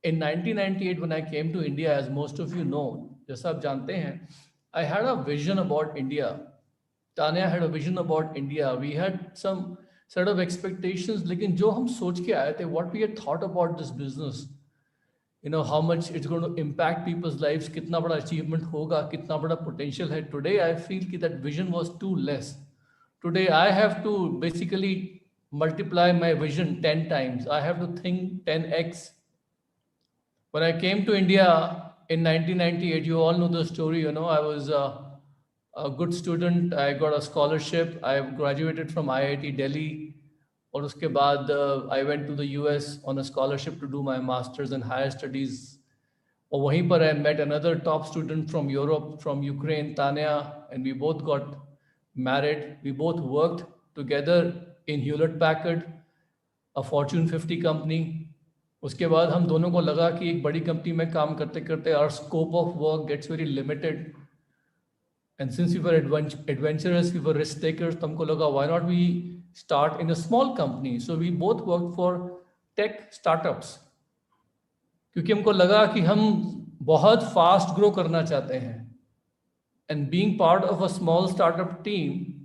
In 1998, when I came to India, as most of you know, जैसा आप जानते हैं, I had a vision about India. Tanya had a vision about India. We had some set of expectations, लेकिन जो हम सोच के आए थे, what we had thought about this business, how much it's going to impact people's lives, कितना बड़ा achievement होगा, कितना बड़ा potential है. Today, I feel कि that vision was too less. Today, I have to basically multiply my vision 10 times. I have to think 10x. When I came to India in 1998, you all know the story. I was a good student. I got a scholarship. I graduated from IIT Delhi. और उसके बाद I went to the US on a scholarship to do my master's and higher studies. और वहीं पर I met another top student from Europe, from Ukraine, Tanya, and we both got married. We both worked together in Hewlett Packard, a Fortune 50 company. उसके बाद हम दोनों को लगा कि एक बड़ी कंपनी में काम करते करते our scope of work gets very limited. And since we were adventurous, we were risk takers, तो हमको लगा why not we start in a small company. So we both worked for tech startups. क्योंकि हमको लगा कि हम बहुत fast grow करना चाहते हैं. And being part of a small startup team,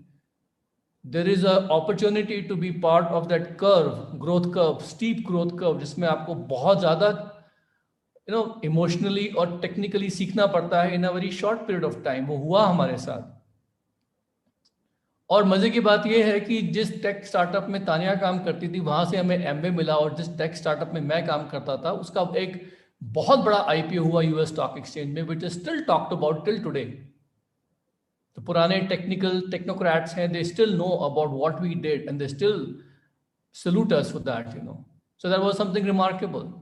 there is an opportunity to be part of that growth curve, steep growth curve, जिसमें आपको बहुत ज़्यादा इमोशनली और टेक्निकली सीखना पड़ता है in a very short period of time. वो हुआ हमारे साथ. और मजे की बात यह है कि जिस टेक स्टार्टअप में तानिया काम करती थी वहां से हमें एमवे मिला, और जिस टेक स्टार्टअप में मैं काम करता था उसका एक बहुत बड़ा आईपीओ हुआ यूएस स्टॉक एक्सचेंज में, which is still talked about till today. तो पुराने टेक्नोक्रेट्स हैं, they still know about what we did and they still salute us for that. So that was something remarkable.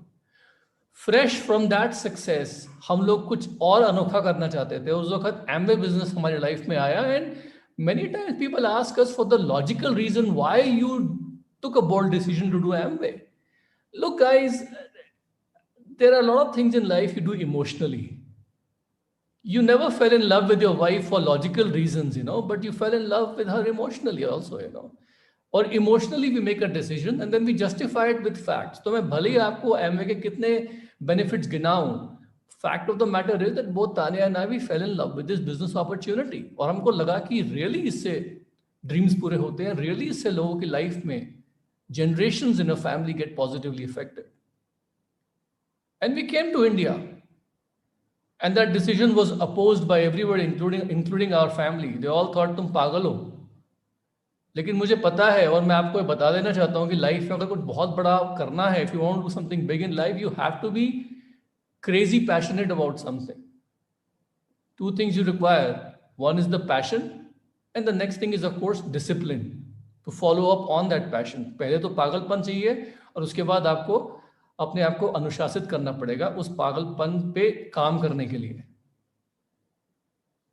Fresh from that success हम लोग कुछ और अनोखा करना चाहते थे. उस वक्त एमवे बिजनेस हमारी लाइफ में आया, and many times people ask us for the logical reason why you took a bold decision to do Amway. Look guys, there are a lot of things in life you do emotionally. You never fell in love with your wife for logical reasons, but you fell in love with her emotionally also, or emotionally we make a decision and then we justify it with facts. तो मैं भले ही आपको Amway के कितने benefits गिनाऊं, fact of the matter is that both Tanya and I, we fell in love with this business opportunity. और हमको लगा कि really इससे dreams पूरे होते हैं, really इससे लोगों की life में generations in a family get positively affected. And we came to India. And that decision was opposed by everybody, including our family. They all thought तुम पागल हो. लेकिन मुझे पता है, और मैं आपको बता देना चाहता हूँ कि लाइफ में अगर कुछ बहुत बड़ा करना है, if you want to do something big in life, you have to be crazy passionate about something. Two things you require. One is the passion, and the next thing is of course discipline to follow up on that passion. पहले तो पागलपन चाहिए और उसके बाद आपको अपने आप को अनुशासित करना पड़ेगा उस पागलपन पे काम करने के लिए.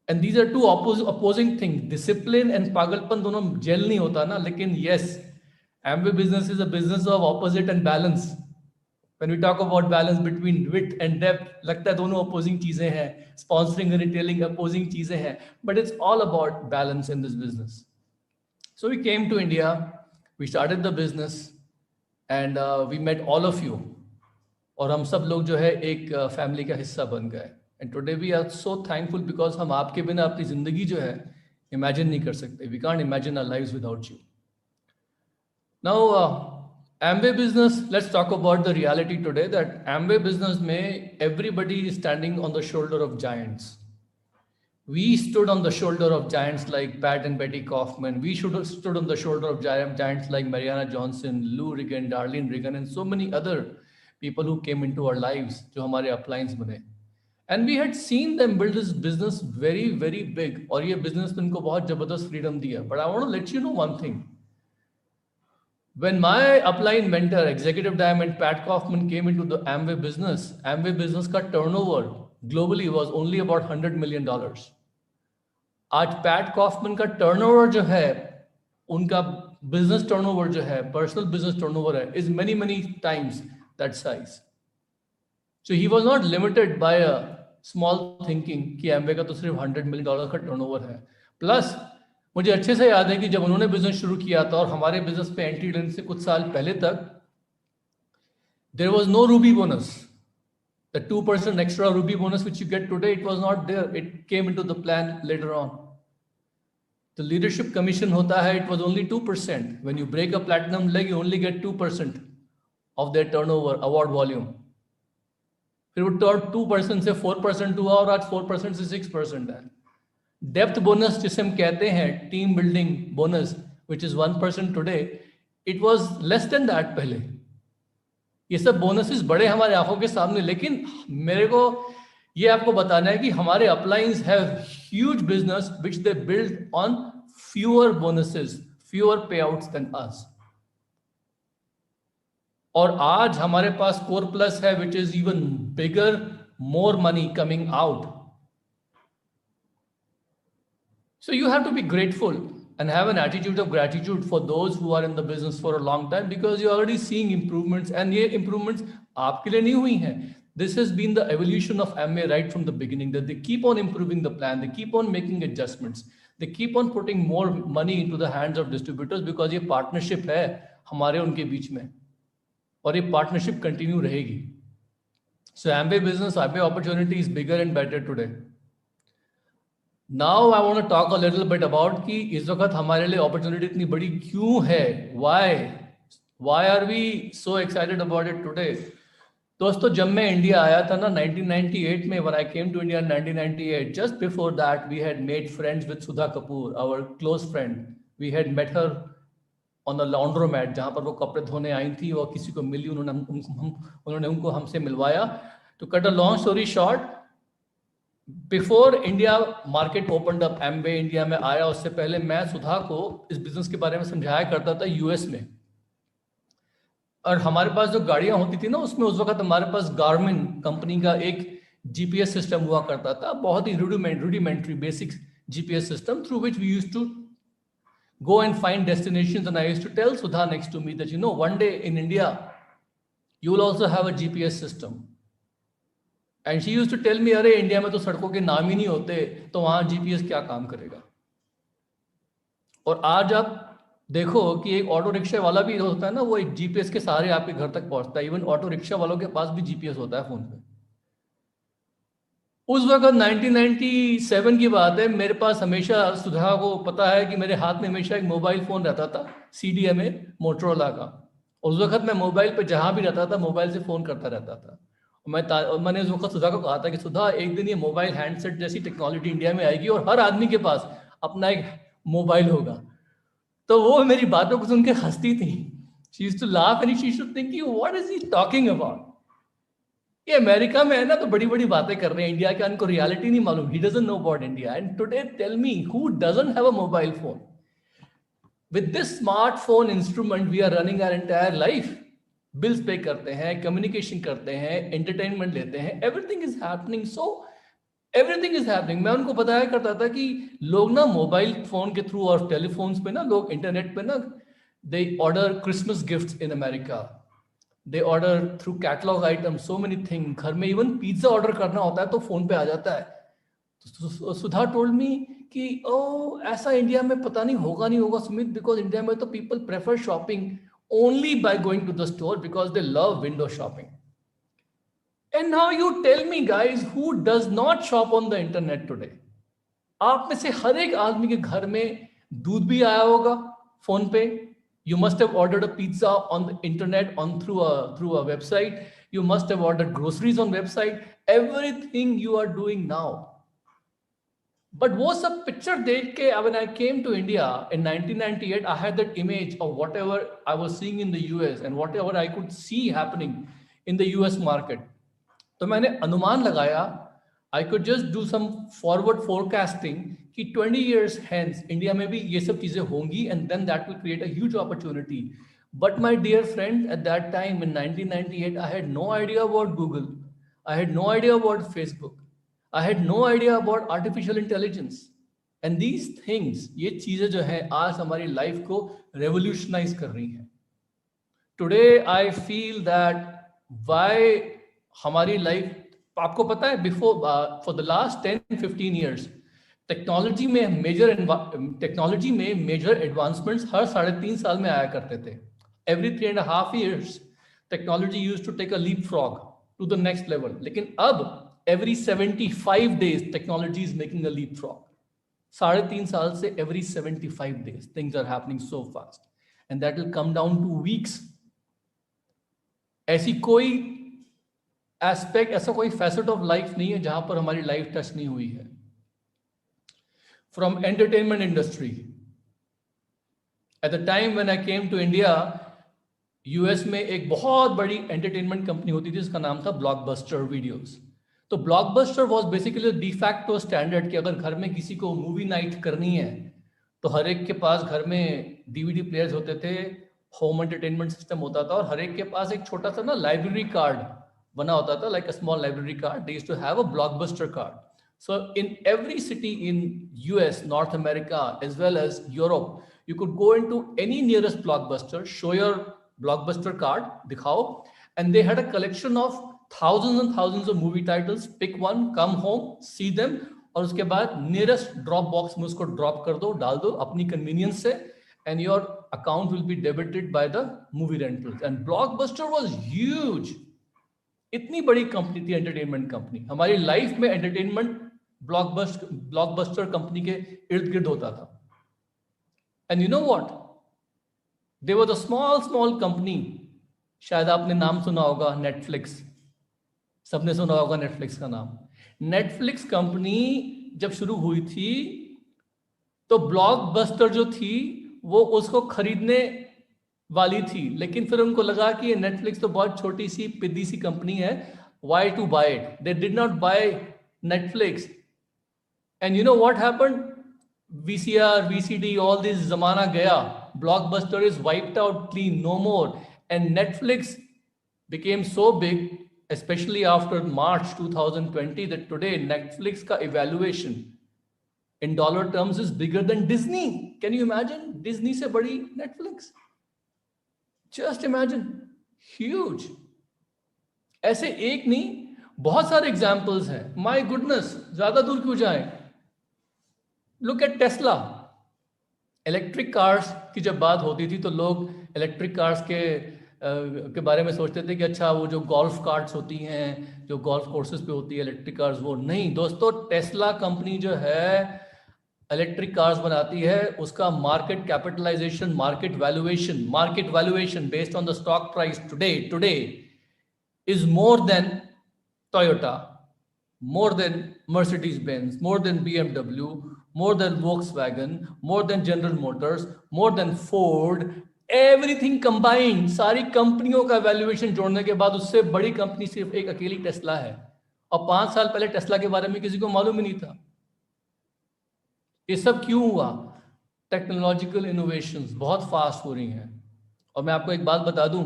And these are two opposing things. Discipline and पागलपन दोनों जेल नहीं होता ना. लेकिन yes, Amway business is a business of opposite and balance. When we talk about balance between width and depth, लगता है दोनों opposing चीजें हैं. Sponsoring and retailing opposing चीजें हैं. But it's all about balance in this business. So we came to India, we started the business, and we met all of you. और हम सब लोग जो है एक फैमिली का हिस्सा बन गए. And today we are so thankful because हम आपके बिना अपनी जिंदगी जो है imagine नहीं कर सकते. We can't imagine our lives without you. Now, Amway business, let's talk about the reality today that Amway business में everybody is standing on the shoulder of giants. We stood on the shoulder of giants like Pat and Betty Kaufman. We should have stood on the shoulder of giants like Mariana Johnson, Lou Regan, Darlene Regan, and so many other people who came into our lives जो हमारे uplines बने. And we had seen them build this business very, very big. और ये business ने उनको बहुत जबरदस्त freedom दिया. But I want to let you know one thing. When my upline mentor, Executive Diamond Pat Kaufman, came into the Amway business का turnover globally was only about $100 million. आज Pat Kaufman का turnover जो है, उनका business turnover जो है, personal business turnover है, is many, many times that size. So he was not limited by a small thinking कि Amway का तो सिर्फ $100 million का turnover है. Plus मुझे अच्छे से याद है कि जब उन्होंने बिजनेस शुरू किया था और हमारे बिजनेस पे एंट्री लेने से कुछ साल पहले तक There was no Ruby bonus. The 2% extra Ruby bonus which you get today, it was not there. It came into the plan later on. The leadership commission hota hai, it was only 2%. When you break a platinum leg, you only get 2% of their turnover, award volume. फिर वो 2% से 4% हुआ और आज 4% से 6% है. Depth bonus जिसे हम कहते हैं, team building bonus, which is 1% today, it was less than that पहले. ये सब बोनसेस बड़े हमारे आंखों के सामने, लेकिन मेरे को ये आपको बताना है कि हमारे uplines have huge business which they build on fewer bonuses, fewer payouts than us. और आज हमारे पास कोर प्लस है which is even bigger, more money coming out. So you have to be grateful and have an attitude of gratitude for those who are in the business for a long time, because you're already seeing improvements, and ये improvements आपके लिए नहीं हुई हैं. This has been the evolution of Amway right from the beginning, that they keep on improving the plan, they keep on making adjustments, they keep on putting more money into the hands of distributors, because ये partnership है हमारे उनके बीच में, और ये partnership continue रहेगी. So Amway business, Amway opportunity is bigger and better today. Now I want to talk a little bit about कि इस वक्त हमारे लिए अपॉर्चुनिटी इतनी बड़ी क्यों है. Why are we so excited about it today? दोस्तों, जब मैं इंडिया आया था ना 1998 में, when I came to India in 1998, just before that we had made friends with Sudha Kapoor, our close friend. We had met her on a laundromat, जहाँ पर वो कपड़े धोने आई थी, वो किसी को मिली, उन्होंने उनको हमसे मिलवाया. To cut a long story short, before India market opened up, Amway India में आया, उससे पहले मैं सुधा को इस बिजनेस के बारे में समझाया करता था यूएस में. और हमारे पास जो गाड़ियां होती थी ना, उसमें उस वक्त हमारे पास गार्मिन कंपनी का एक जीपीएस सिस्टम हुआ करता था, बहुत ही rudimentary basic GPS system, through which we used to go and find destinations. And I used to tell Sudha next to me that, you know, one day in India you will also have a GPS system. And she used to tell me, अरे India में तो सड़कों के नाम ही नहीं होते, तो वहाँ जीपीएस क्या काम करेगा. और आज आप देखो कि एक ऑटो रिक्शा वाला भी होता है ना, वो एक जीपीएस के सहारे आपके घर तक पहुंचता है. इवन ऑटो रिक्शा वालों के पास भी जीपीएस होता है फोन पे. उस वक्त 1997 की बात है, मेरे पास हमेशा, सुधा को पता है कि मेरे हाथ में हमेशा एक मोबाइल फोन रहता था, CDMA मोटरोला का. उस वक्त मैं मोबाइल पे जहां भी रहता था मोबाइल से फोन करता रहता था. मैंने उस वक्त सुधा को कहा था कि सुधा, एक दिन ये मोबाइल हैंडसेट जैसी टेक्नोलॉजी इंडिया में आएगी और हर आदमी के पास अपना एक मोबाइल होगा. तो वो मेरी बातों को सुन के हंसती थी. She used to laugh and she used to think, what is he talking about? ये अमेरिका में है ना, तो बड़ी बड़ी बातें कर रहे हैं, इंडिया के उनको रियलिटी नहीं मालूम. He doesn't know about India. And today, tell me, who doesn't have a mobile phone? With this smartphone instrument, we are running our entire life. Bills pay करते हैं, कम्युनिकेशन करते हैं, एंटरटेनमेंट लेते हैं, everything is happening. So everything is happening. मैं उनको बताया करता था कि लोग ना मोबाइल फोन के थ्रू और टेलीफोन्स पे ना, लोग इंटरनेट पे ना, they order Christmas gifts in America, they order through catalogue item, so many thing. घर में इवन पिज्जा ऑर्डर करना होता है तो फोन पे आ जाता है. तो सुधा टोल्ड मी कि ओ ऐसा इंडिया में पता नहीं होगा सुमित, बिकॉज इंडिया में तो people prefer shopping only by going to the store because they love window shopping. And now you tell me guys, who does not shop on the internet today? आप में से हर एक आदमी के घर में दूध भी आया होगा फोन पे. You must have ordered a pizza on the internet, through a website. You must have ordered groceries on website. Everything you are doing now. But वो सब पिक्चर देख के, when I came to India in 1998, I had that image of whatever I was seeing in the US and whatever I could see happening in the US market. तो मैंने अनुमान लगाया, I could just do some forward forecasting कि 20 years hence India में भी ये सब चीजें होंगी, and then that will create a huge opportunity. But my dear friend, at that time in 1998, I had no idea about Google. I had no idea about Facebook. I had no idea about artificial intelligence. And these things, ये चीजें जो हैं आज हमारी life को revolutionise कर रही हैं. Today I feel that why हमारी लाइफ, आपको पता है, before for the last 10-15 years technology में मेजर एडवांसमेंट्स हर 3.5 साल में आया करते थे. Every 3.5 years technology used to take a leap frog to the next level, लेकिन अब every 75 days technology is making a leapfrog. 3.5 साल से every 75 days things are happening so fast and that will come down to weeks. ऐसी कोई aspect, ऐसा कोई facet of life नहीं है जहां पर हमारी लाइफ टच नहीं हुई है. From entertainment industry, at the time when I came to India, US में एक बहुत बड़ी एंटरटेनमेंट कंपनी होती थी जिसका नाम था ब्लॉकबस्टर वीडियोस. तो blockbuster was basically de facto standard कि अगर घर में किसी को मूवी नाइट करनी है तो हर एक के पास घर में डीवीडी प्लेयर्स होते थे, होम एंटरटेनमेंट सिस्टम होता था, और हर एक के पास एक छोटा सा ना लाइब्रेरी कार्ड बना होता था, like a small library card. They used to have a Blockbuster card. So in every city in US, North America, as well as Europe, you could go into any nearest blockbuster, show your blockbuster card, dikhao, and they had a collection of thousands and thousands of movie titles. Pick one, come home, see them, और उसके बाद nearest drop box में उसको drop कर दो, डाल दो अपनी convenience से, and your account will be debited by the movie rentals. And Blockbuster was huge. इतनी बड़ी कंपनी थी, एंटरटेनमेंट कंपनी. हमारी लाइफ में एंटरटेनमेंट ब्लॉकबस्टर कंपनी के इर्द गिर्द होता था. And you know what, there was a small company, शायद आपने नाम सुना होगा, नेटफ्लिक्स. सबने सुना होगा नेटफ्लिक्स का नाम. नेटफ्लिक्स कंपनी जब शुरू हुई थी तो ब्लॉकबस्टर जो थी वो उसको खरीदने वाली थी, लेकिन फिर उनको लगा कि ये नेटफ्लिक्स तो बहुत छोटी सी पिद्दी सी कंपनी है, why to buy it. They did not buy Netflix. And you know what happened? VCR, VCD, all this zamana gaya. Blockbuster is wiped out clean, no more. And Netflix became so big, especially after March 2020, that today Netflix ka evaluation in dollar terms is bigger than Disney. Can you imagine? Disney se badi Netflix. Just imagine. Huge. ऐसे एक नहीं, बहुत सारे examples हैं. My goodness, ज्यादा दूर क्यों जाएं? Look at Tesla. Electric cars की जब बात होती थी तो लोग इलेक्ट्रिक कार्स के बारे में सोचते थे कि अच्छा वो जो गोल्फ कार्ट्स होती हैं, जो गोल्फ कोर्सेज पे होती है इलेक्ट्रिक कार्स, वो नहीं. दोस्तों, टेस्ला कंपनी जो है इलेक्ट्रिक कार्स बनाती है, उसका market capitalisation, market valuation based on the stock price today is more than Toyota, more than Mercedes-Benz, more than BMW, more than Volkswagen, more than General Motors, more than Ford, everything combined. सारी कंपनियों का valuation जोड़ने के बाद उससे बड़ी company सिर्फ एक अकेली टेस्ला है. और 5 साल पहले टेस्ला के बारे में किसी को मालूम ही नहीं था. ये सब क्यों हुआ? टेक्नोलॉजिकल इनोवेशंस बहुत फास्ट हो रही हैं. और मैं आपको एक बात बता दूं,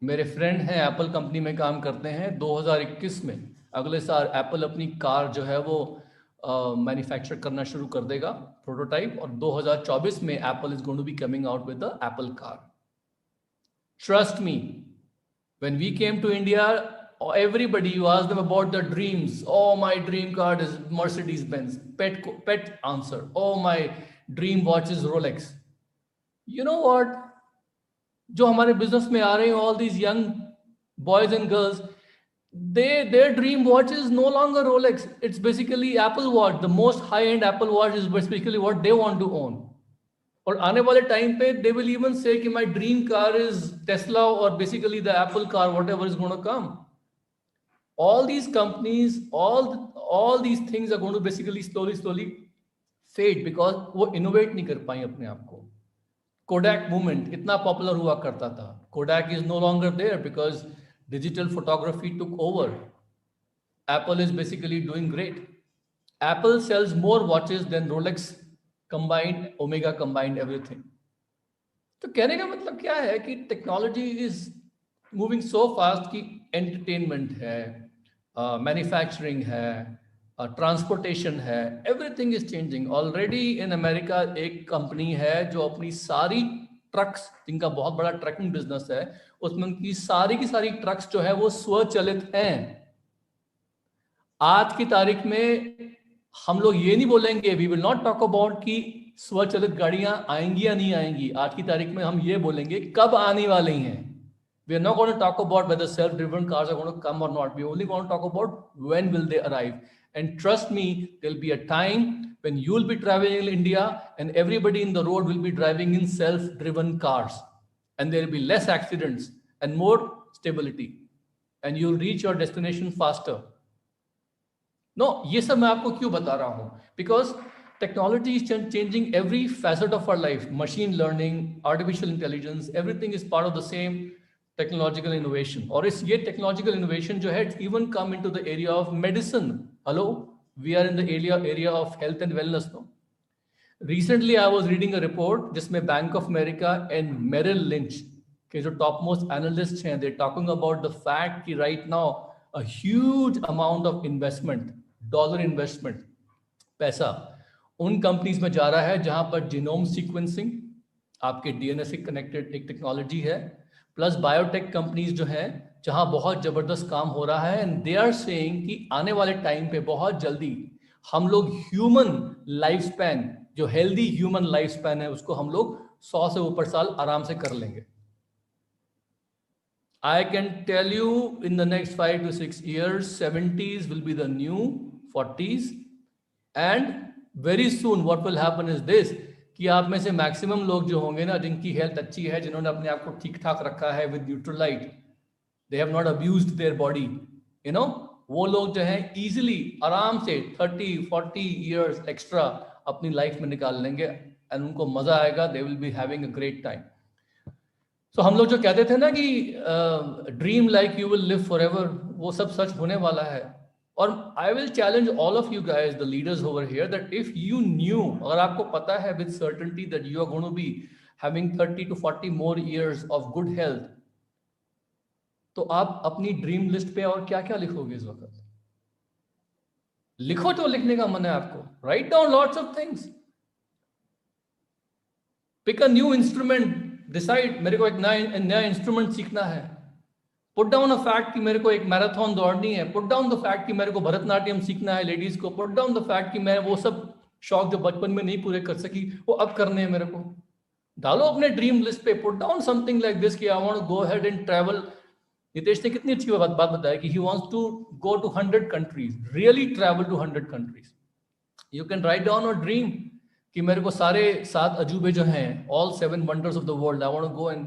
मेरे फ्रेंड हैं, एप्पल कंपनी में काम करते हैं. 2021 में, अगले साल, एप्पल अपनी कार जो है वो मैन्युफैक्चर करना शुरू कर देगा, प्रोटोटाइप. और 2024 में Apple is going to be coming out with the Apple car. Trust me, when we came to India, everybody, you ask them about their dreams. Oh, my dream car is Mercedes-Benz. Pet answer. Oh, my dream watch is Rolex. You know what? जो हमारे business में आ रहे हैं, all these young boys and girls, their dream watch is no longer Rolex. It's basically Apple Watch. The most high-end Apple Watch is basically what they want to own. और आने वाले time पे they will even say कि my dream car is Tesla or basically the Apple car, whatever is going to come. All these companies, all these things are going to basically slowly fade because वो innovate नहीं कर पाई अपने आप को. Kodak movement इतना popular हुआ करता था. Kodak is no longer there because digital photography took over. Apple is basically doing great. Apple sells more watches than Rolex combined, Omega combined, everything. तो कहने का मतलब क्या है कि technology is moving so fast कि एंटरटेनमेंट है, manufacturing है, ट्रांसपोर्टेशन है, everything is changing. Already in America एक कंपनी है जो अपनी सारी ट्रक्स, जिनका बहुत बड़ा ट्रकिंग बिजनेस है, उसमें उनकी सारी की सारी ट्रक्स जो है वो स्वचालित हैं. आज की तारीख में हम लोग ये नहीं बोलेंगे, we will not talk about कि स्वचालित गाड़ियां आएंगी या नहीं आएंगी. आज की तारीख में हम ये बोलेंगे कब आने वाली हैं. We are not going to talk about whether self-driven cars are going to come or not. We're only going to talk about when will they arrive. And trust me, there'll be a time when you'll be traveling in India and everybody in the road will be driving in self-driven cars. And there will be less accidents and more stability. And you'll reach your destination faster. No, ये सब मैं आपको क्यों बता रहा हूँ? Because technology is changing every facet of our life. Machine learning, artificial intelligence, everything is part of the same technological innovation. और इस ये technological innovation जो है, it's even come into the area of medicine. Hello, we are in the area of health and wellness. No? Recently, I was reading a report जिसमें Bank of America and Merrill Lynch के जो topmost analysts हैं, they're talking about the fact कि right now a huge amount of investment, dollar investment, पैसा उन companies में जा रहा है जहां पर जीनोम सीक्वेंसिंग, आपके डीएनए से कनेक्टेड एक टेक्नोलॉजी है, प्लस बायोटेक कंपनीज जो हैं जहां बहुत जबरदस्त काम हो रहा है. एंड दे आर सेइंग कि आने वाले टाइम पे बहुत जल्दी हम लोग ह्यूमन लाइफ स्पैन, जो हेल्दी ह्यूमन लाइफ स्पैन है, उसको हम लोग 100 से ऊपर साल आराम से कर लेंगे. I can tell you in the next 5 to 6 years, 70s will be the new 40s. And very soon what will happen is this, कि आप में से मैक्सिमम लोग जो होंगे ना, जिनकी हेल्थ अच्छी है, जिन्होंने अपने आप को ठीक ठाक रखा है with Nutrilite, they have not abused their body, you know, वो लोग जो हैं इजीली आराम से 30-40 इयर्स एक्स्ट्रा अपनी लाइफ में निकाल लेंगे एंड उनको मजा आएगा. They will be having a great time. तो हम लोग जो कहते थे ना कि dream like you will live forever, वो सब सच होने वाला है. और I will challenge all of you guys, the leaders over here, that if you knew, अगर आपको पता है with certainty that you are going to be having 30 to 40 more years of good health, तो आप अपनी ड्रीम लिस्ट पे और क्या क्या लिखोगे इस वक्त? लिखो जो लिखने का मन है आपको. Write down lots of things. Pick a new instrument. Decide, मेरे को एक नया इंस्ट्रूमेंट सीखना है. पुट डाउन अ फैक्ट कि मेरे को एक मैराथन दौड़नी है. पुट डाउन द फैक्ट कि मेरे को भरतनाट्यम सीखना है लेडीज को. पुट डाउन द फैक्ट कि मैं वो सब शौक जो बचपन में नहीं पूरे कर सकी वो अब करने हैं मेरे को. डालो अपने ड्रीम लिस्ट पे. Put down something like this कि I want to go ahead and travel. Nitesh ने कितनी अच्छी बात बताई कि he wants to go to 100 countries, really travel to 100 countries. You can write down a dream कि मेरे को सारे 7 अजूबे जो हैं, all 7 wonders of the world, I want to go and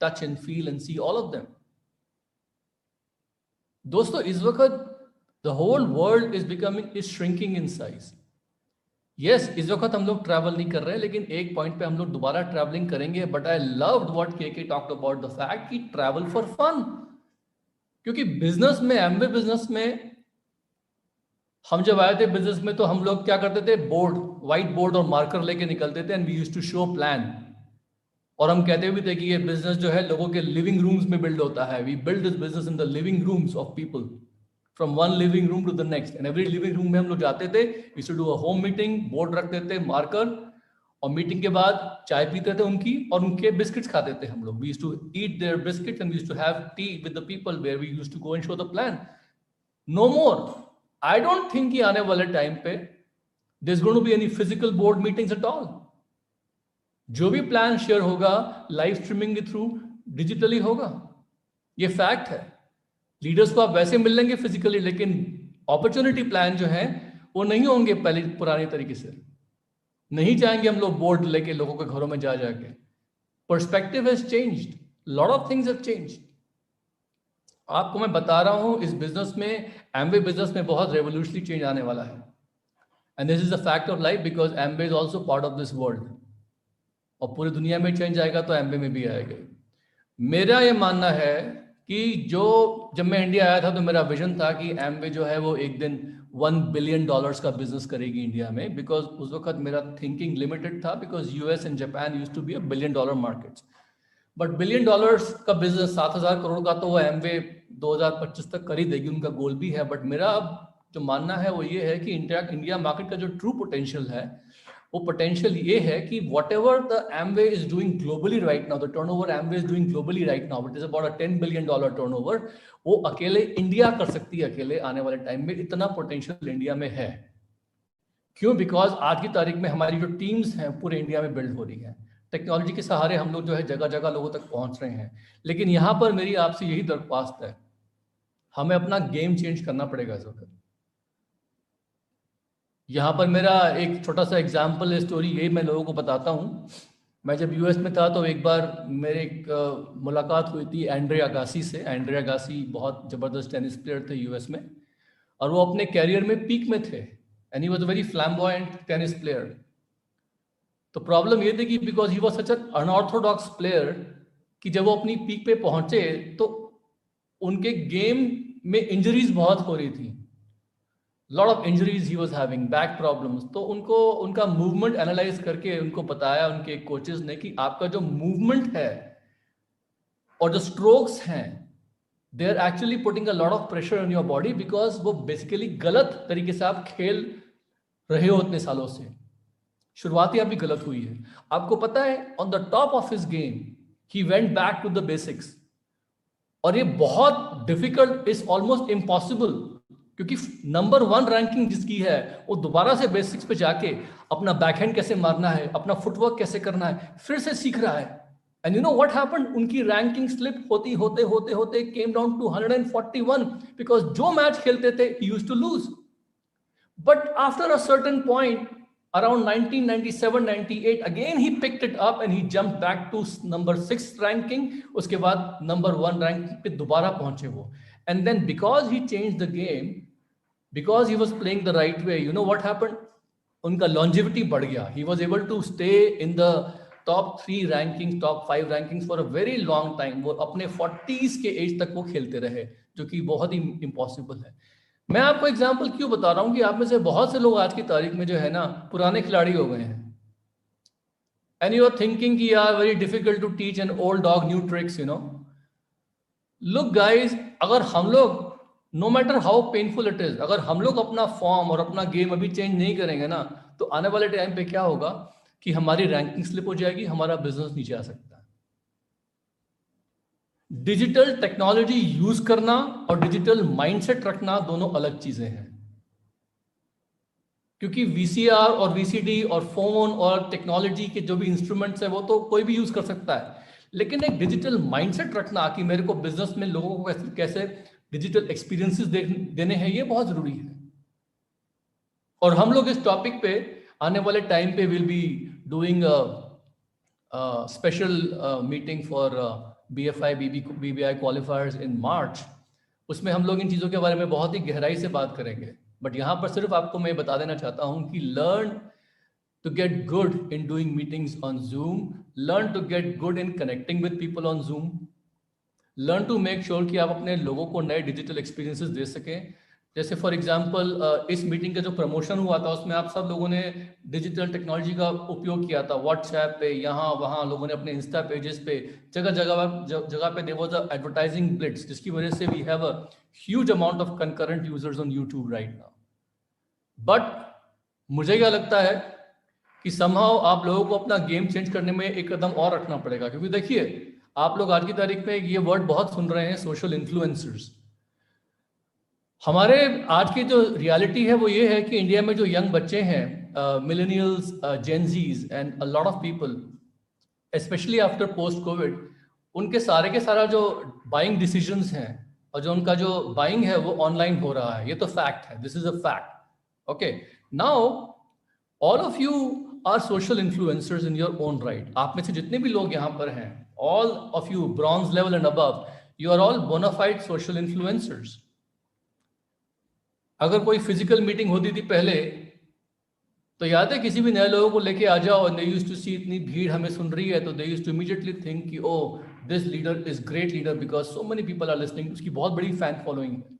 touch and feel and see all of them. दोस्तों, इस वक्त the whole world is shrinking in size. Yes, इस वक्त हम लोग ट्रैवल नहीं कर रहे हैं, लेकिन एक पॉइंट पे हम लोग दोबारा ट्रैवलिंग करेंगे. बट आई लव्ड व्हाट के टॉक्ड अबाउट द फैक्ट कि ट्रैवल फॉर फन. क्योंकि बिजनेस में, एमवे बिजनेस में, हम जब आए थे बिजनेस में तो हम लोग क्या करते थे, बोर्ड, व्हाइट बोर्ड और मार्कर लेके निकलते थे and we used to show plan. और हम कहते भी थे कि ये बिजनेस जो है लोगों के लिविंग रूम्स में बिल्ड होता है. We build this business in the living rooms of people, from one living room to the next. And every living room में हम लोग जाते थे, we used to do a home meeting, board रखते थे, मार्कर, और मीटिंग के बाद चाय पीते थे उनकी और उनके बिस्किट्स खाते थे हम लोग. We used to eat their biscuits and we used to have tea with the people where we used to go and show the plan. No more. I don't think कि आने वाले टाइम पे there is going to be any physical board meetings at all. जो भी plan share होगा live streaming के through digitally होगा. ये फैक्ट है. लीडर्स को आप वैसे मिल लेंगे फिजिकली, लेकिन अपॉर्चुनिटी प्लान जो है वो नहीं होंगे पहले पुराने तरीके से. नहीं जाएंगे हम लोग बोर्ड लेके लोगों के घरों में जा जाके. Perspective has changed, lot of things have changed. आपको मैं बता रहा हूं, इस बिजनेस में, एमवे बिजनेस में बहुत रेवोल्यूशनरी चेंज आने वाला है. And this is a fact of life because Amway is also part of this world. और पूरी दुनिया में चेंज आएगा तो एमवे में भी आएगा. मेरा ये मानना है कि जब मैं इंडिया आया था तो मेरा विजन था कि एमवे जो है वो एक दिन $1 बिलियन का बिजनेस करेगी इंडिया में. बिकॉज उस वक्त मेरा थिंकिंग लिमिटेड था, because US and Japan used to be $1 billion markets. But $1 billion का बिजनेस 7,000 करोड़ का तो वो एमवे 2025 तक कर ही देगी, उनका गोल भी है. बट मेरा अब जो मानना है वो ये है कि इंडिया मार्केट का जो ट्रू पोटेंशियल है, वो पोटेंशियल ये है कि what ever the Amway is doing globally right now, the turnover Amway is doing globally right now, it is about a $10 billion turnover. वो अकेले इंडिया कर सकती है, अकेले आने वाले टाइम में. इतना पोटेंशियल इंडिया में है. क्यों? बिकॉज आज की तारीख में हमारी जो टीम्स हैं पूरे इंडिया में बिल्ड हो रही हैं. टेक्नोलॉजी के सहारे हम लोग जो है जगह जगह लोगों तक पहुंच रहे हैं, लेकिन यहाँ पर मेरी आपसे यही दरख्वास्त है, हमें अपना गेम चेंज करना पड़ेगा इस वक्त। यहाँ पर मेरा एक छोटा सा एग्जाम्पल स्टोरी यही मैं लोगों को बताता हूँ। मैं जब यूएस में था तो एक बार मेरे एक मुलाकात हुई थी एंड्रे अगासी से। एंड्रे अगासी बहुत ज़बरदस्त टेनिस प्लेयर थे यूएस में, और वो अपने कैरियर में पीक में थे, and he was a very flamboyant tennis player. तो प्रॉब्लम ये थी कि because he was such an unorthodox player कि जब वो अपनी पीक पे पहुंचे तो उनके गेम में इंजरीज बहुत हो रही थी, lot of injuries he was having, back problems. तो उनको उनका मूवमेंट एनालाइज करके उनको बताया उनके कोचेस ने कि आपका जो मूवमेंट है और जो स्ट्रोक्स हैं, they are actually putting a lot of pressure on your body, because वो बेसिकली गलत तरीके से आप खेल रहे हो इतने सालों से। शुरुआती आपकी गलत हुई है। आपको पता है on the top of his game he went back to the basics, और ये बहुत डिफिकल्ट, इज ऑलमोस्ट इम्पॉसिबल, क्योंकि नंबर 1 रैंकिंग जिसकी है वो दोबारा से बेसिक्स पे जाके अपना बैकहैंड कैसे मारना है, अपना फुटवर्क कैसे करना है, फिर से सीख रहा है। And you know what happened, उनकी रैंकिंग स्लिप होती होते होते होते केम डाउन टू 141, बिकॉज जो मैच खेलते थे ही used to lose. But after a certain point around 1997-98 again he picked it up and he jumped back to number 6 ranking, उसके बाद number 1 ranking पे दोबारा पहुंचे वो। And then because he changed the game, because he was playing the right way, you know what happened, उनका longevity बढ़ गया। He was able to stay in the top 3 rankings, top 5 rankings for a very long time। वो अपने 40s के as तक वो खेलते रहे, जो कि बहुत ही इम्पॉसिबल है। मैं आपको एग्जाम्पल क्यों बता रहा हूं कि आप में से बहुत से लोग आज की तारीख में जो है ना पुराने खिलाड़ी हो गए हैं, एंड यू आर थिंकिंग कि यार very difficult to teach an old dog new tricks, you know. Look guys, अगर हम लोग, no matter how painful it is, अगर हम लोग अपना फॉर्म और अपना गेम अभी चेंज नहीं करेंगे ना, तो आने वाले टाइम पे क्या होगा कि हमारी रैंकिंग स्लिप हो जाएगी, हमारा बिजनेस नीचे आ सकता है। डिजिटल टेक्नोलॉजी यूज करना और डिजिटल माइंडसेट रखना दोनों अलग चीजें हैं, क्योंकि वीसीआर और वीसीडी और फोन और टेक्नोलॉजी के जो भी इंस्ट्रूमेंट्स हैं वो तो कोई भी यूज कर सकता है, लेकिन एक डिजिटल माइंडसेट रखना कि मेरे को बिजनेस में लोगों को कैसे डिजिटल एक्सपीरियंसेस देने हैं, ये बहुत जरूरी है। और हम लोग इस टॉपिक पे आने वाले टाइम पे will be doing special meeting for BFI BBI qualifiers in March. उसमें हम लोग इन चीज़ों के बारे में बहुत ही गहराई से बात करेंगे, बट यहाँ पर सिर्फ आपको मैं बता देना चाहता हूँ कि learn to get good in doing meetings on Zoom, learn to get good in connecting with people on Zoom, learn to make sure कि आप अपने लोगों को नए डिजिटल एक्सपीरियंसेस दे सकें। जैसे फॉर एग्जांपल इस मीटिंग का जो प्रमोशन हुआ था उसमें आप सब लोगों ने डिजिटल टेक्नोलॉजी का उपयोग किया था, व्हाट्सएप पे, यहाँ वहाँ लोगों ने अपने इंस्टा पेजेस पे, जगह जगह पे there was a advertising blitz, जिसकी वजह से we have a huge amount of concurrent users on YouTube right now. But मुझे क्या लगता है कि समहाउ आप लोगों को अपना गेम चेंज करने में एक कदम और रखना पड़ेगा, क्योंकि देखिए आप लोग आज की तारीख में ये वर्ड बहुत सुन रहे हैं, सोशल इन्फ्लुएंसर्स। हमारे आज की जो रियलिटी है वो ये है कि इंडिया में जो यंग बच्चे हैं, millennials, Gen Zs and a lot of people, specially after post Covid, उनके सारे के सारा जो बाइंग डिसीजंस हैं और जो उनका जो बाइंग है वो ऑनलाइन हो रहा है। ये तो फैक्ट है, this is a fact. Okay, now all of you are social influencers in your own right. आप में से जितने भी लोग यहाँ पर हैं, all of you bronze level and above, you are all bonafide social influencers. अगर कोई फिजिकल मीटिंग होती थी पहले, तो याद है किसी भी नए लोगों को लेके आ जाओ और दे यूज्ड टू सी इतनी भीड़ हमें सुन रही है, तो they used to immediately think कि oh this leader is great leader because so many people are listening, उसकी बहुत बड़ी फैन फॉलोइंग है,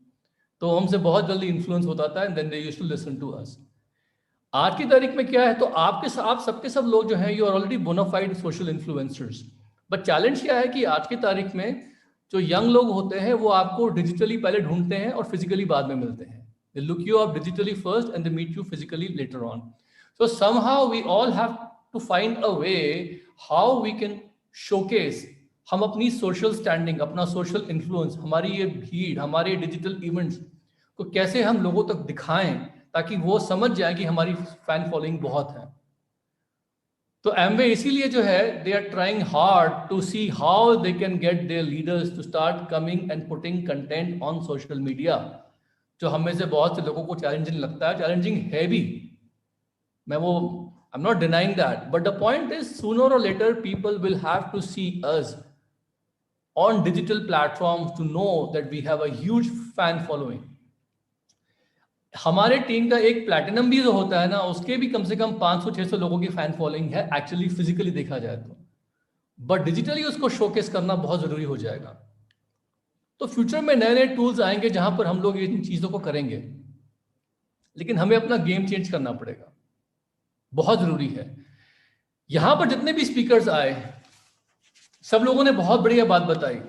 तो हमसे बहुत जल्दी इन्फ्लुएंस होता था and then they used to listen to us. आज की तारीख में क्या है, तो आप सबके सब लोग जो हैं you are already bonafide social influencers. But challenge क्या है कि आज की तारीख में जो यंग लोग होते हैं वो आपको डिजिटली पहले ढूंढते हैं और फिजिकली बाद में मिलते हैं। They look you up digitally first and they meet you physically later on. So somehow we all have to find a way how we can showcase हम अपनी सोशल स्टैंडिंग, अपना सोशल इन्फ्लुएंस, हमारी ये भीड़, हमारे डिजिटल इवेंट्स को कैसे हम लोगों तक दिखाएं ताकि वो समझ जाए कि हमारी फैन फॉलोइंग बहुत है। तो एमवे इसीलिए जो है they are trying hard to see how they can get their leaders to start coming and putting content on social media, जो हमें से बहुत से लोगों को चैलेंजिंग लगता है, चैलेंजिंग है भी, मैं वो I am not denying that, but the point is sooner और later people will have to see us on digital platforms to know that we have a huge fan following. हमारे team का एक platinum भी जो होता है ना, उसके भी कम से कम 500-600 लोगों की फैन फॉलोइंग है एक्चुअली फिजिकली देखा जाए तो, बट डिजिटली उसको शोकेस करना बहुत जरूरी हो जाएगा। तो फ्यूचर में नए नए टूल्स आएंगे जहां पर हम लोग इन चीजों को करेंगे, लेकिन हमें अपना गेम चेंज करना पड़ेगा, बहुत जरूरी है। यहां पर जितने भी स्पीकर्स आए सब लोगों ने बहुत बढ़िया बात बताई,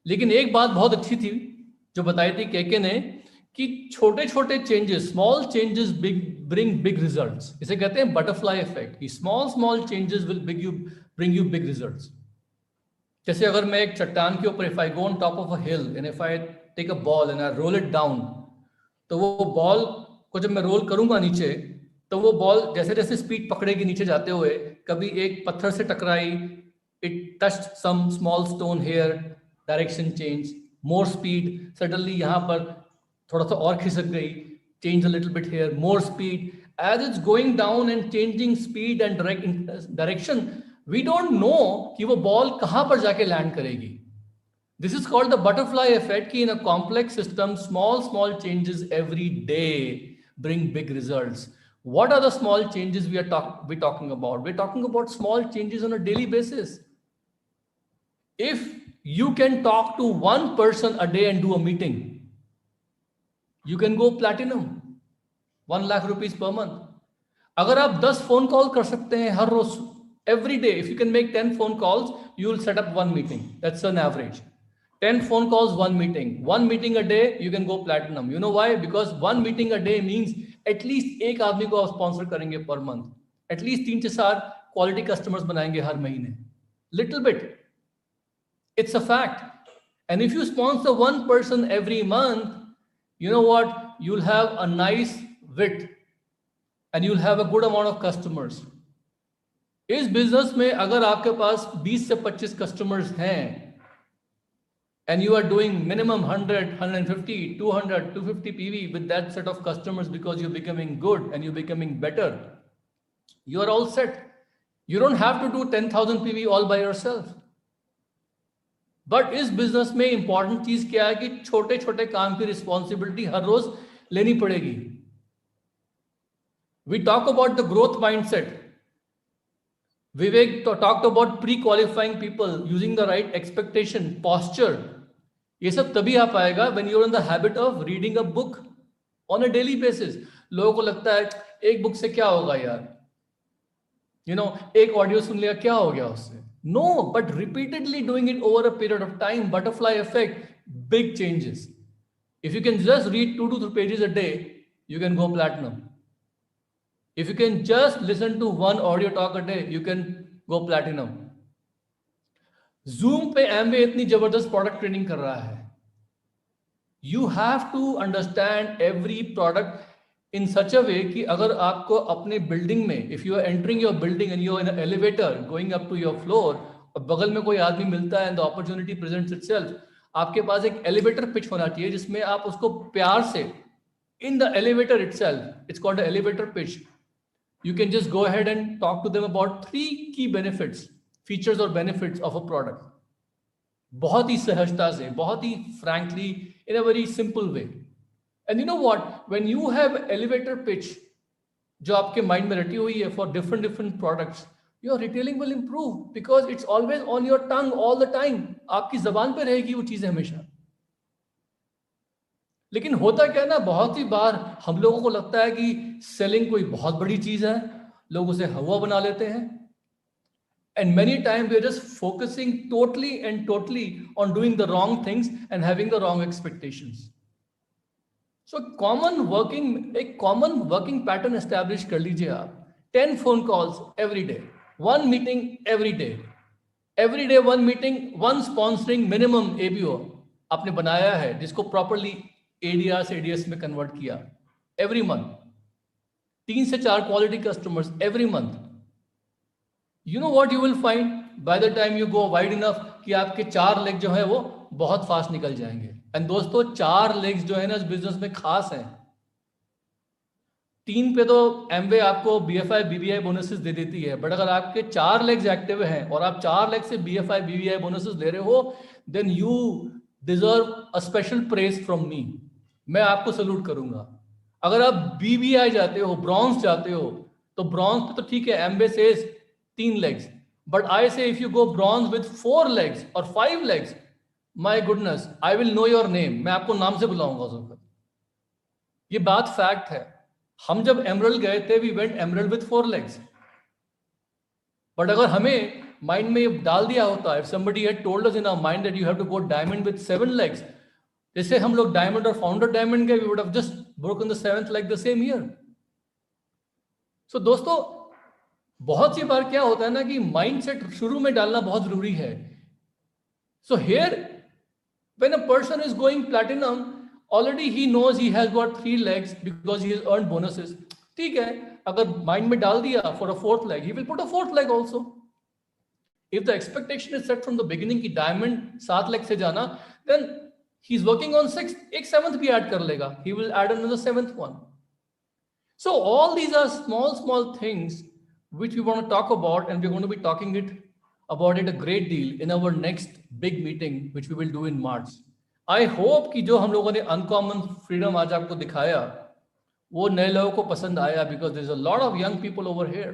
लेकिन एक बात बहुत अच्छी थी जो बताई थी केके ने, कि छोटे छोटे changes, small changes big bring big results. इसे कहते हैं बटरफ्लाई इफेक्ट, कि small small changes will bring you big results. जैसे अगर मैं एक चट्टान के ऊपर, if I go on top of a hill and if I take a ball and I roll it down, तो वो बॉल को जब मैं रोल करूंगा नीचे, तो वो बॉल जैसे जैसे स्पीड पकड़ेगी नीचे जाते हुए, कभी एक पत्थर से टकराई, it touched some small stone here, direction change, more speed, suddenly यहाँ पर थोड़ा सा और खिसक गई, change a little bit here, more speed, as it's going down and changing speed and direction, we don't know कि वो बॉल कहां पर जाके लैंड करेगी। This is called the butterfly effect, कि in a complex system, small changes every day bring big results. What are the small changes we talking about? We're talking about small changes on a daily basis. If you can talk to one person a day and do a meeting, you can go platinum, 1 lakh rupees per month. अगर आप 10 phone call कर सकते हैं हर रोज, every day, if you can make 10 phone calls, you will set up 1 meeting. That's an average. 10 phone calls, 1 meeting. 1 meeting a day, you can go platinum. You know why? Because 1 meeting a day means at least एक आदमी को आप sponsor करेंगे per month. At least 3 से 4 quality customers बनाएंगे हर महीने. Little bit. It's a fact. And if you sponsor one person every month, you know what? You'll have a nice width and you'll have a good amount of customers. इस business में अगर आपके पास 20 से 25 customers हैं and you are doing minimum 100, 150, 200, 250 PV with that set of customers because you're becoming good and you're becoming better, you are all set. You don't have to do 10,000 PV all by yourself. But इस business में important चीज क्या है कि छोटे छोटे काम की रिस्पॉन्सिबिलिटी हर रोज लेनी पड़ेगी. We talk about the growth mindset. Vivek talked about pre-qualifying people, using the right expectation, posture. ये सब तभी आ पाएगा when you're in the habit of reading a book on a daily basis. लोगों को लगता है एक बुक से क्या होगा यार, एक ऑडियो सुन लिया क्या हो गया उससे. No, but repeatedly doing it over a period of time, butterfly effect, big changes. If you can just read 2 to 3 pages a day, you can go platinum. If you can just listen to 1 audio talk a day, you can go platinum. Zoom पे Amway इतनी जबरदस्त product training कर रहा है. You have to understand every product in such a way कि अगर आपको अपने बिल्डिंग में, if you are entering your building and you are in an elevator going up to your floor, और बगल में कोई आदमी मिलता है and the opportunity presents itself, आपके पास एक elevator pitch होना चाहिए जिसमें आप उसको प्यार से, in the elevator itself, it's called an elevator pitch. You can just go ahead and talk to them about 3 key benefits, features or benefits of a product. बहुत ही सहजता से, बहुत ही frankly, in a very simple way. And you know what? When you have elevator pitch, जो आपके mind में रटी हुई है for different products, your retailing will improve because it's always on your tongue all the time. आपकी जबान पे रहेगी वो चीजें हमेशा. लेकिन होता क्या है ना, बहुत ही बार हम लोगों को लगता है कि सेलिंग कोई बहुत बड़ी चीज है, लोग उसे हवा बना लेते हैं. And many times we are just focusing totally on doing the wrong things and having the wrong expectations. So एक common working pattern establish कर लीजिए आप. 10 phone calls every day, 1 meeting every day, 1 meeting, 1 sponsoring minimum ABO आपने बनाया है जिसको properly ADR से ADS में कन्वर्ट किया. Every month 3 से 4 quality customers every month. You know what you will find by the time you go wide enough कि आपके 4 लेग जो है वो बहुत फास्ट निकल जाएंगे. एंड दोस्तों 4 लेग्स जो है ना इस बिजनेस में खास हैं. 3 पे तो एमवे आपको बीएफआई बीबीआई बोनसेस दे देती है, बट अगर आपके 4 लेग्स एक्टिव हैं और आप 4 लेग से बीएफआई बीबीआई बोनसेस ले रहे हो, then you deserve a special praise from me. मैं आपको सल्यूट करूंगा. अगर आप बीबीआई जाते हो, ब्रॉन्ज जाते हो, तो ब्रॉन्ज पे तो ठीक है, Amway says 3 legs, but I say if you go bronze with 4 legs or 5 legs, my goodness, I will know your name. मैं आपको नाम से बुलाऊंगा उस वक्त. ये बात फैक्ट है. हम जब एमरल्ड गए थे, we went emerald with 4 legs. But अगर हमें माइंड में ये डाल दिया होता, if somebody had told us in our mind that you have to go diamond with 7 legs, जैसे हम लोग डायमंड और फाउंडर डायमंड गए, we would have just broken the 7th leg the same year. So दोस्तों, बहुत सी बार क्या होता है ना कि माइंडसेट शुरू में डालना बहुत जरूरी है. So here when a person is going platinum, already he knows he has got 3 legs because he has earned bonuses. ठीक है, अगर माइंड में डाल दिया for a 4th leg, he will put a 4th leg also. If the expectation is set from the beginning की diamond 7 leg से जाना, then he is working on 6th, एक 7th भी ऐड कर लेगा, he will add another 7th one. So all these are small things which we want to talk about, and we're going to be talking about it a great deal in our next big meeting, which we will do in March. I hope कि जो हम लोगों ने uncommon freedom आज आपको दिखाया, वो नए लोगों को पसंद आया, because there's a lot of young people over here.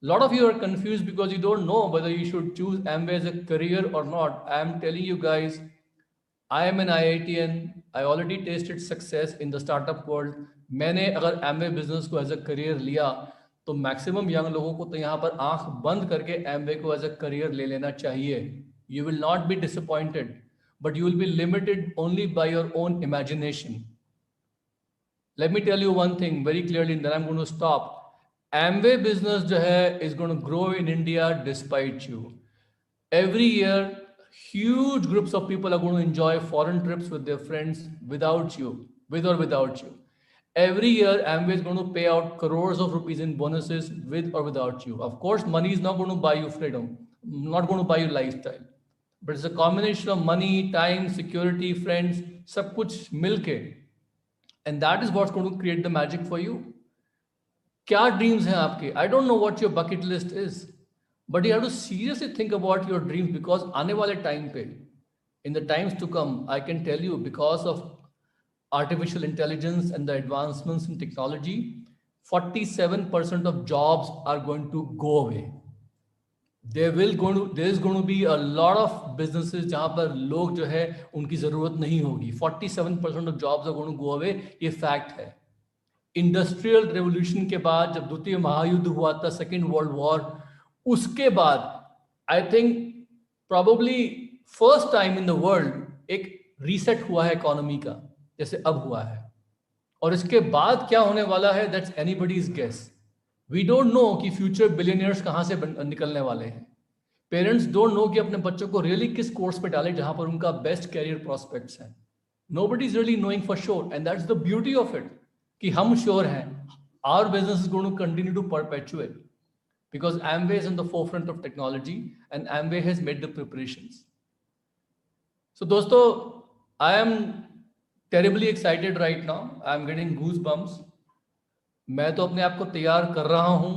A lot of you are confused because you don't know whether you should choose Amway as a career or not. I am telling you guys, I am an IITian. I already tasted success in the startup world. मैंने अगर Amway business को as a career लिया, तो maximum young लोगों को तो यहाँ पर आंख बंद करके एमवे को एज अ करियर ले लेना चाहिए. You will not be disappointed, but you will be limited only by your own imagination. Let me tell you one thing very clearly, then I am going to stop. Amway business जो है is going to grow in India despite you. Every year huge groups of people are going to enjoy foreign trips with their friends without you, with or without you. Every year, Amway is going to pay out crores of rupees in bonuses with or without you. Of course, money is not going to buy you freedom, not going to buy you lifestyle. But it's a combination of money, time, security, friends, सब कुछ मिलके. And that is what's going to create the magic for you. क्या dreams हैं आपके? I don't know what your bucket list is, but you have to seriously think about your dreams, because आने वाले time पे, in the times to come, I can tell you, because of artificial intelligence and the advancements in technology, 47% of jobs are going to go away. There is going to be a lot of businesses जहां पर लोग जो है उनकी जरूरत नहीं होगी. 47% of jobs are going to go away. ये फैक्ट है. इंडस्ट्रियल रेवोल्यूशन के बाद जब द्वितीय महायुद्ध हुआ था, सेकेंड वर्ल्ड वॉर, उसके बाद I think probably first time in the world एक रीसेट हुआ है इकोनॉमी का, जैसे अब हुआ है. और इसके बाद क्या होने वाला है, that's anybody's guess. We don't know कि फ्यूचर बिलियनियर्स कहां से निकलने वाले हैं. पेरेंट्स डोंट नो कि अपने बच्चों को रियली किस कोर्स पे डालें जहां पर उनका बेस्ट कैरियर प्रोस्पेक्ट्स हैं. Nobody is really knowing for sure, and that's the beauty of it कि हम श्योर हैं our business is going to continue to perpetuate, because Amway is in the forefront of technology and Amway has made the preparations. So दोस्तों, I am terribly excited right now. I am getting goosebumps. मैं तो अपने आप को तैयार कर रहा हूं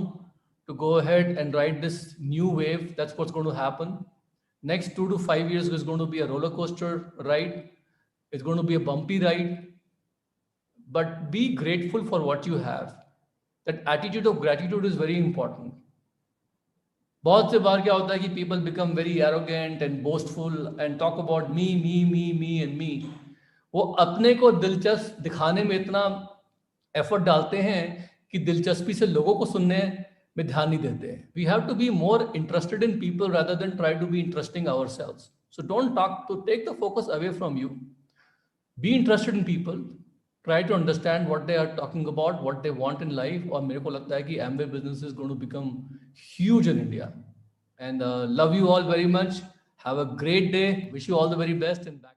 to go ahead and ride this new wave. That's what's going to happen. Next 2 to 5 years is going to be a roller coaster ride. It's going to be a bumpy ride. But be grateful for what you have. That attitude of gratitude is very important. बहुत से बार क्या होता है कि people become very arrogant and boastful and talk about me and me. वो अपने को दिलचस्प दिखाने में इतना एफर्ट डालते हैं कि दिलचस्पी से लोगों को सुनने में ध्यान नहीं देते. We have to be more interested in people rather than try to be interesting ourselves. So don't take the focus away from you. Be interested in people. Try to understand what they are talking about, what they want in life. और मेरे को लगता है कि Amway business is going to become huge in India. And love you all very much. Have a great day. Wish you all the very best. And back.